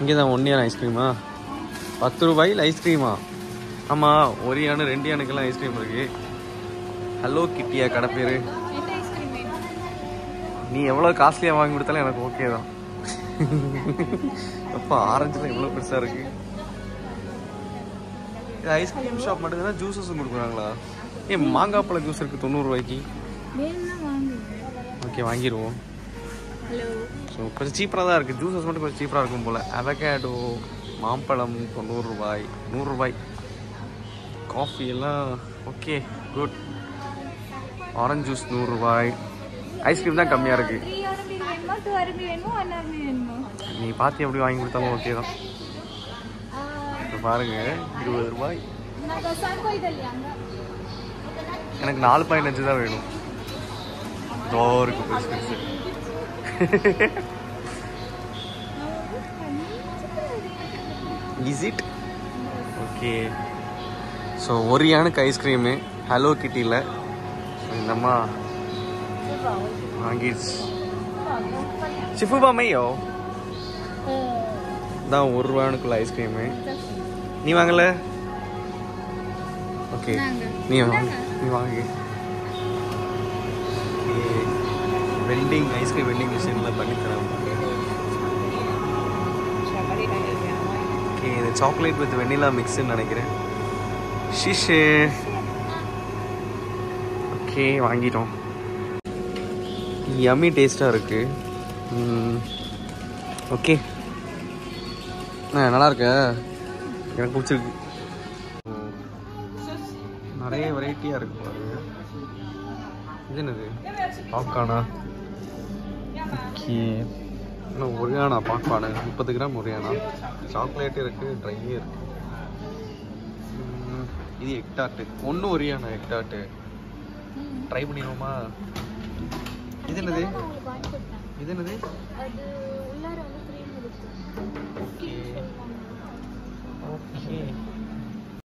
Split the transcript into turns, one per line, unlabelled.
இங்கே தான் 1 யான் ஐஸ்கிரீமா 10 ரூபாயில் ஐஸ்கிரீமா? ஆமாம், 1 யானு 2 யானுக்கெல்லாம் ஐஸ்கிரீம் இருக்கு. ஹலோ கிட்டியா கடை பேர். நீ எவ்வளோ காஸ்ட்லியாக வாங்கி கொடுத்தாலும் எனக்கு ஓகே தான். அப்போ ஆரஞ்சுலாம் எவ்வளோ பெருசாக இருக்கு. இது ஐஸ்கிரீம் ஷாப் மட்டும்தான் ஜூஸஸும் கொடுக்குறாங்களா? ஏன் மாங்காய் பழ ஜூஸ் இருக்குது 90 ரூபாய்க்கு. ஓகே வாங்கிடுவோம். ஸோ கொஞ்சம் சீப்பராக தான் இருக்குது. ஜூஸஸ் மட்டும் கொஞ்சம் சீப்பராக இருக்கும் போல். அவகேடோ மாம்பழம் 90 ரூபாய் 100 ரூபாய். காஃபி எல்லாம் ஓகே குட். ஆரஞ்சு ஜூஸ் 100 ரூபாய். ஐஸ்கிரீம் தான் கம்மியாக இருக்குது. நீ பார்த்து எப்படி வாங்கி கொடுத்தாலும் ஓகே தான். இப்போ பாருங்கள் 20 ரூபாய். எனக்கு 4.5 தான் வேணும். இருக்கு பெருசு. Is it? ஓகே. ஸோ 1 யானுக்கு ஐஸ்கிரீமு ஹலோ கிட்டியில் இந்தம்மா வாங்கிடுச்சு. சிஃபுபா மையோ தான் 1 ரூபானுக்குள்ள ஐஸ்கிரீமு. நீ வாங்கல? ஓகே நீ வாங்க. வெண்டிங் ஐஸ்கிரீம் வெண்டிங் மிஷினில் பண்ணித்தரேன். ஓகே இது சாக்லேட் வித் வெண்ணிலா மிக்ஸ்ன்னு நினைக்கிறேன். ஷிஷே ஓகே வாங்கிட்டோம். யம்மி டேஸ்ட்டாக இருக்குது. ஓகே நல்லா இருக்க, எனக்கு பிடிச்சிருக்கு. நிறைய வெரைட்டியாக இருக்கு பாருங்க. இது என்னது பாப்கார்னா? ஓகே இன்னும் 1 யானா பாப்கார்னு 30 கிராம் 1 யானா. சாக்லேட்டு இருக்குது, ட்ரையே இருக்குது. இது எக்டார்ட்டு 1 யானா எக்டார்ட்டு. ட்ரை பண்ணிடுவோமா? இது என்னது? இது என்னது?